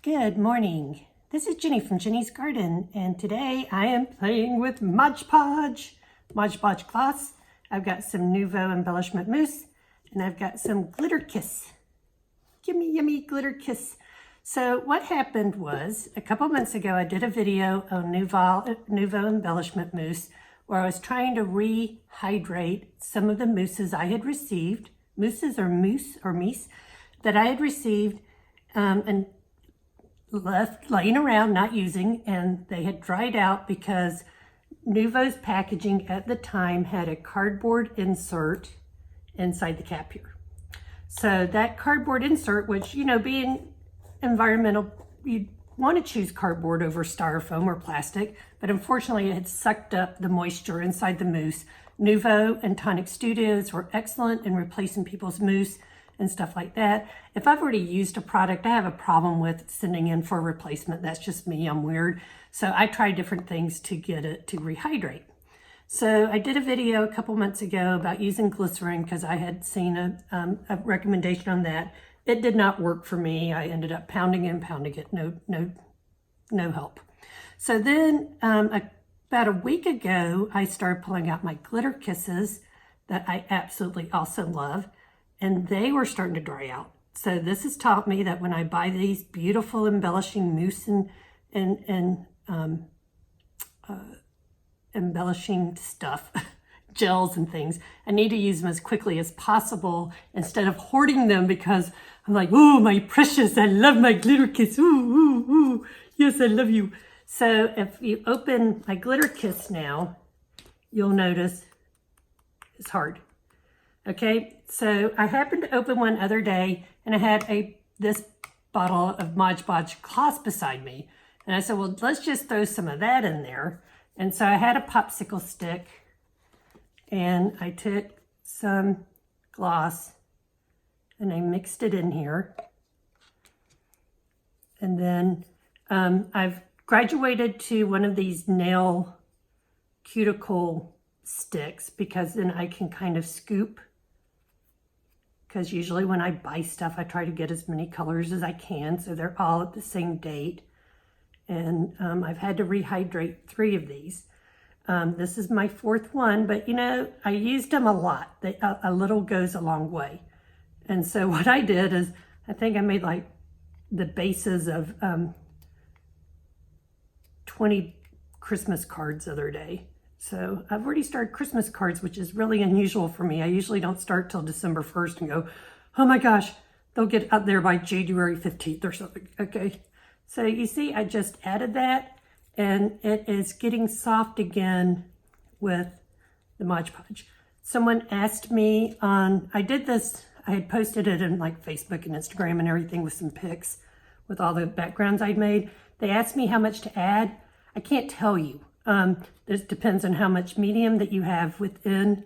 Good morning. This is Jenny from Jenny's Garden, and today I am playing with Mod Podge Gloss. I've got some Nuvo embellishment mousse, and I've got some glitter kiss. Yummy, yummy glitter kiss. So what happened was, a couple months ago, I did a video on Nuvo embellishment mousse, where I was trying to rehydrate some of the mousses I had received, mousse that I had received, and left laying around not using, and they had dried out because Nuvo's packaging at the time had a cardboard insert inside the cap here. So that cardboard insert, which, you know, being environmental, you want to choose cardboard over styrofoam or plastic, but unfortunately it had sucked up the moisture inside the mousse. Nuvo and Donna Downey Studios were excellent in replacing people's mousse and stuff like that. If I've already used a product, I have a problem with sending in for a replacement. That's just me, I'm weird. So I tried different things to get it to rehydrate. So I did a video a couple months ago about using glycerin because I had seen a recommendation on that. It did not work for me. I ended up pounding it, no help. So then about a week ago, I started pulling out my glitter kisses that I absolutely also love, and they were starting to dry out. So this has taught me that when I buy these beautiful embellishing mousse and embellishing stuff, gels and things, I need to use them as quickly as possible instead of hoarding them, because I'm like, oh, my precious, I love my glitter kiss. Ooh, ooh, ooh. Yes, I love you. So if you open my glitter kiss now, you'll notice it's hard. Okay, so I happened to open one other day, and I had this bottle of Mod Podge Gloss beside me. And I said, well, let's just throw some of that in there. And so I had a popsicle stick, and I took some gloss and I mixed it in here. And then I've graduated to one of these nail cuticle sticks, because then I can kind of scoop, because usually when I buy stuff, I try to get as many colors as I can so they're all at the same date. And I've had to rehydrate 3 of these. This is my 4th one, but you know, I used them a lot. A little goes a long way. And so what I did is, I think I made like the bases of 20 Christmas cards the other day. So I've already started Christmas cards, which is really unusual for me. I usually don't start till December 1st and go, oh my gosh, they'll get up there by January 15th or something. Okay. So you see, I just added that, and it is getting soft again with the Mod Podge. Someone asked me I did this, I had posted it in like Facebook and Instagram and everything with some pics with all the backgrounds I'd made. They asked me how much to add. I can't tell you. This depends on how much medium that you have within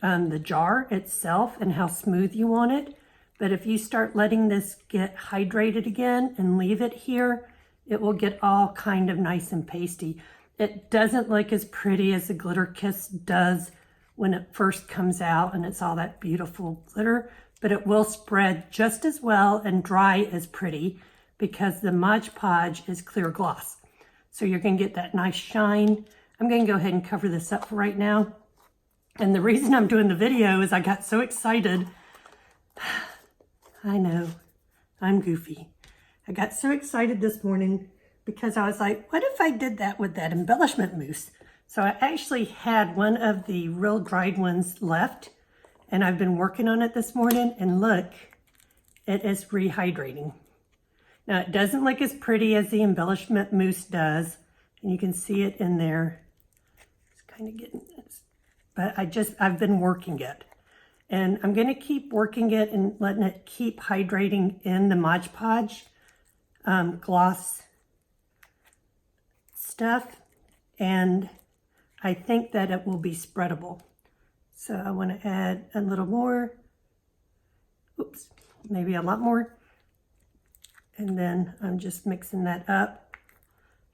the jar itself and how smooth you want it. But if you start letting this get hydrated again and leave it here, it will get all kind of nice and pasty. It doesn't look as pretty as the glitter kiss does when it first comes out and it's all that beautiful glitter, but it will spread just as well and dry as pretty, because the Mod Podge is clear gloss. So you're going to get that nice shine. I'm going to go ahead and cover this up for right now. And the reason I'm doing the video is I got so excited. I know, I'm goofy. I got so excited this morning because I was like, what if I did that with that embellishment mousse? So I actually had one of the real dried ones left, and I've been working on it this morning, and look, it is rehydrating. Now, it doesn't look as pretty as the embellishment mousse does, and you can see it in there. It's kind of getting this, but I've been working it. And I'm going to keep working it and letting it keep hydrating in the Mod Podge gloss stuff. And I think that it will be spreadable. So I want to add a little more. Oops, maybe a lot more. And then I'm just mixing that up.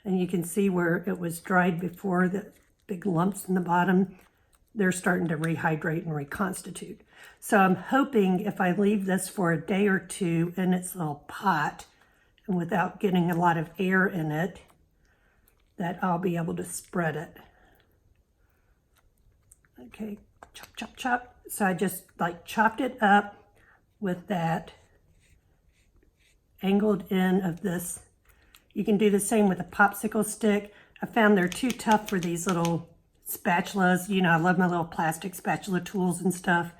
And you can see where it was dried before, the big lumps in the bottom. They're starting to rehydrate and reconstitute. So I'm hoping if I leave this for a day or two in its little pot, and without getting a lot of air in it, that I'll be able to spread it. Okay, chop, chop, chop. So I just like chopped it up with that angled end of this. You can do the same with a popsicle stick. I found they're too tough for these little spatulas. You know, I love my little plastic spatula tools and stuff.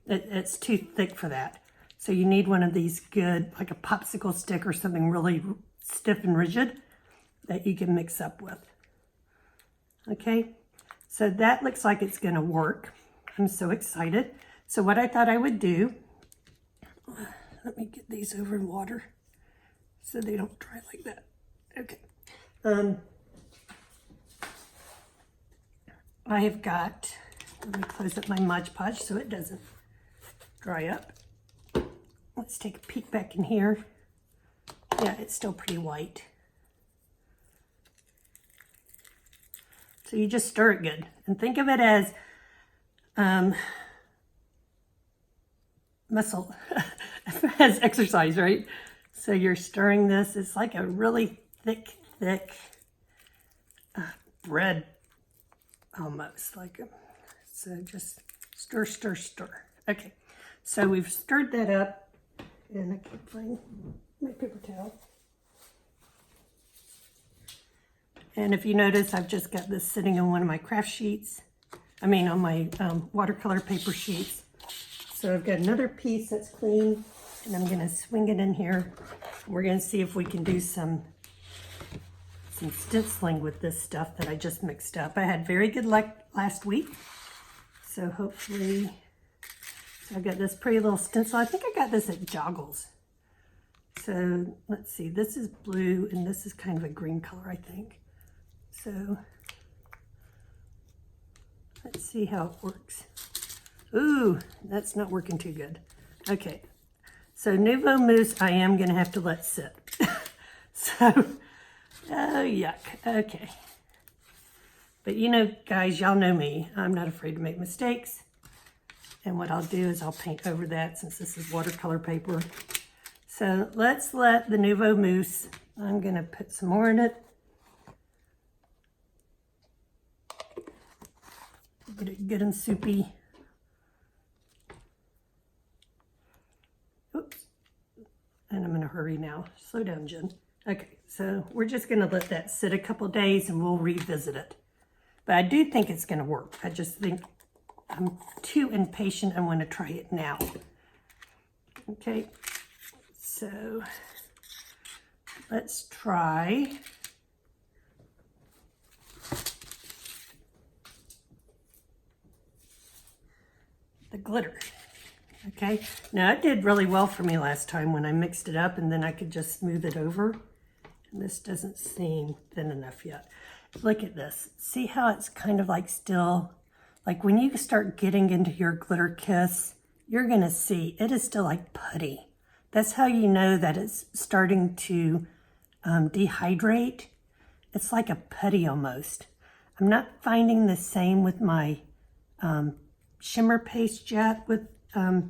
It's too thick for that. So you need one of these good, like a popsicle stick or something really stiff and rigid that you can mix up with. Okay, so that looks like it's gonna work. I'm so excited. So what I thought I would do, let me get these over in water so they don't dry like that. Okay. I have got, let me close up my Mod Podge so it doesn't dry up. Let's take a peek back in here. Yeah, it's still pretty white. So you just stir it good. And think of it as muscle, as exercise, right? So you're stirring this. It's like a really thick bread almost. So just stir, stir, stir. Okay, so we've stirred that up, and I can't find my paper towel. And if you notice, I've just got this sitting on one of my craft sheets. I mean, on my watercolor paper sheets. So I've got another piece that's clean, and I'm gonna swing it in here. We're gonna see if we can do some stenciling with this stuff that I just mixed up. I had very good luck last week. So hopefully, so I've got this pretty little stencil. I think I got this at Joggles. So let's see, this is blue and this is kind of a green color, I think. So let's see how it works. Ooh, that's not working too good. Okay, so Nuvo Mousse I am gonna have to let sit. So, oh yuck, okay. But you know, guys, y'all know me. I'm not afraid to make mistakes. And what I'll do is I'll paint over that since this is watercolor paper. So let's let the Nuvo Mousse, I'm gonna put some more in it. Get it good and soupy. Oops. And I'm in a hurry now. Slow down, Jen. Okay, so we're just gonna let that sit a couple days and we'll revisit it. But I do think it's gonna work. I just think I'm too impatient. I wanna try it now. Okay, so let's try the glitter. Okay, now it did really well for me last time when I mixed it up and then I could just smooth it over. And this doesn't seem thin enough yet. Look at this. See how it's kind of like still, like when you start getting into your glitter kiss, you're gonna see it is still like putty. That's how you know that it's starting to dehydrate. It's like a putty almost. I'm not finding the same with my shimmer paste yet with, I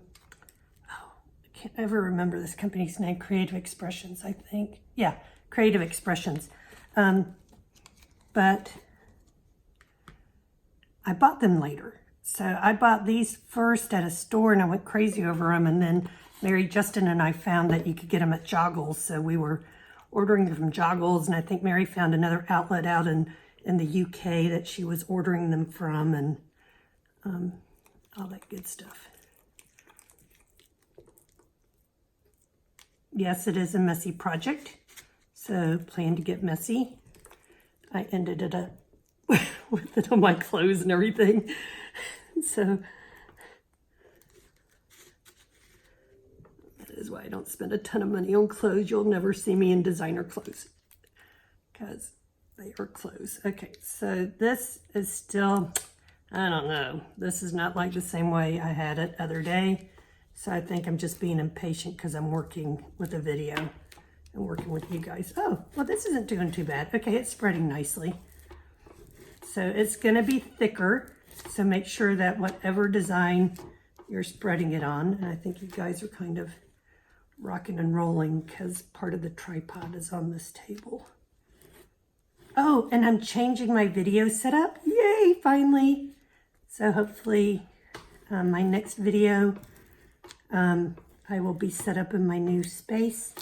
can't ever remember this company's name, Creative Expressions, I think. Yeah, Creative Expressions. But I bought them later. So I bought these first at a store and I went crazy over them. And then Mary, Justin, and I found that you could get them at Joggles. So we were ordering them from Joggles. And I think Mary found another outlet out in the UK that she was ordering them from and all that good stuff. Yes, it is a messy project. So plan to get messy. I ended it up with it on my clothes and everything. So that is why I don't spend a ton of money on clothes. You'll never see me in designer clothes because they are clothes. Okay, so this is still, I don't know. This is not like the same way I had it other day. So I think I'm just being impatient because I'm working with a video and working with you guys. Oh, well, this isn't doing too bad. Okay, it's spreading nicely. So it's gonna be thicker. So make sure that whatever design you're spreading it on, and I think you guys are kind of rocking and rolling because part of the tripod is on this table. Oh, and I'm changing my video setup. Yay, finally. So hopefully my next video, I will be set up in my new space.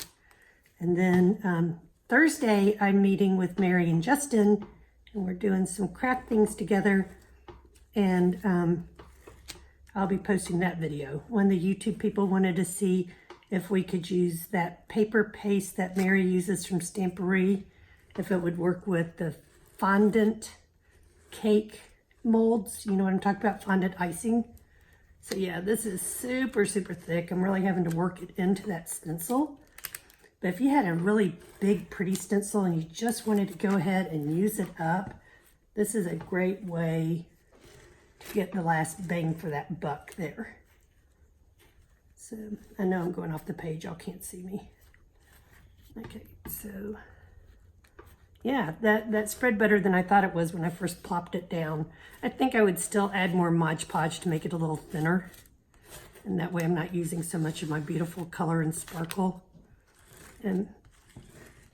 And then Thursday, I'm meeting with Mary and Justin, and we're doing some craft things together. And I'll be posting that video. When the YouTube people wanted to see if we could use that paper paste that Mary uses from Stampery, if it would work with the fondant cake molds. You know what I'm talking about, fondant icing. So yeah, this is super, super thick. I'm really having to work it into that stencil. But if you had a really big, pretty stencil and you just wanted to go ahead and use it up, this is a great way to get the last bang for that buck there. So I know I'm going off the page, y'all can't see me. Okay, so yeah, that spread better than I thought it was when I first plopped it down. I think I would still add more Mod Podge to make it a little thinner. And that way I'm not using so much of my beautiful color and sparkle. And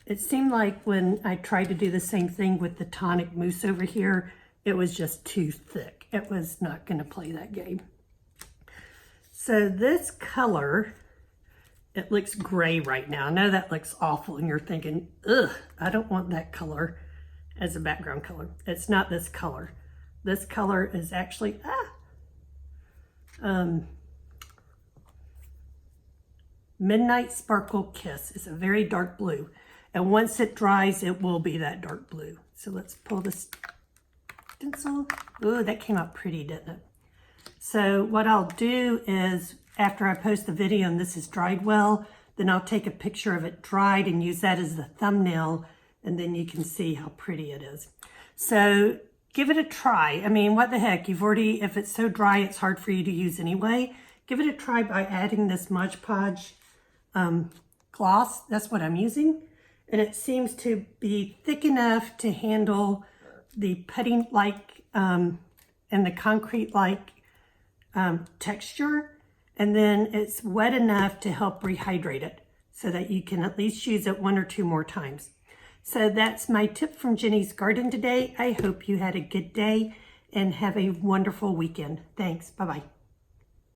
it seemed like when I tried to do the same thing with the tonic mousse over here, it was just too thick. It was not going to play that game. So this color, it looks gray right now. I know that looks awful and you're thinking, ugh, I don't want that color as a background color. It's not this color. This color is actually, Midnight Sparkle Kiss. It's a very dark blue. And once it dries, it will be that dark blue. So let's pull this stencil. Ooh, that came out pretty, didn't it? So what I'll do is, after I post the video and this is dried well, then I'll take a picture of it dried and use that as the thumbnail, and then you can see how pretty it is. So give it a try. I mean, what the heck, you've already, if it's so dry, it's hard for you to use anyway. Give it a try by adding this Mod Podge gloss. That's what I'm using. And it seems to be thick enough to handle the putty-like and the concrete-like texture. And then it's wet enough to help rehydrate it so that you can at least use it 1 or 2 more times. So that's my tip from Jenny's Garden today. I hope you had a good day and have a wonderful weekend. Thanks. Bye-bye.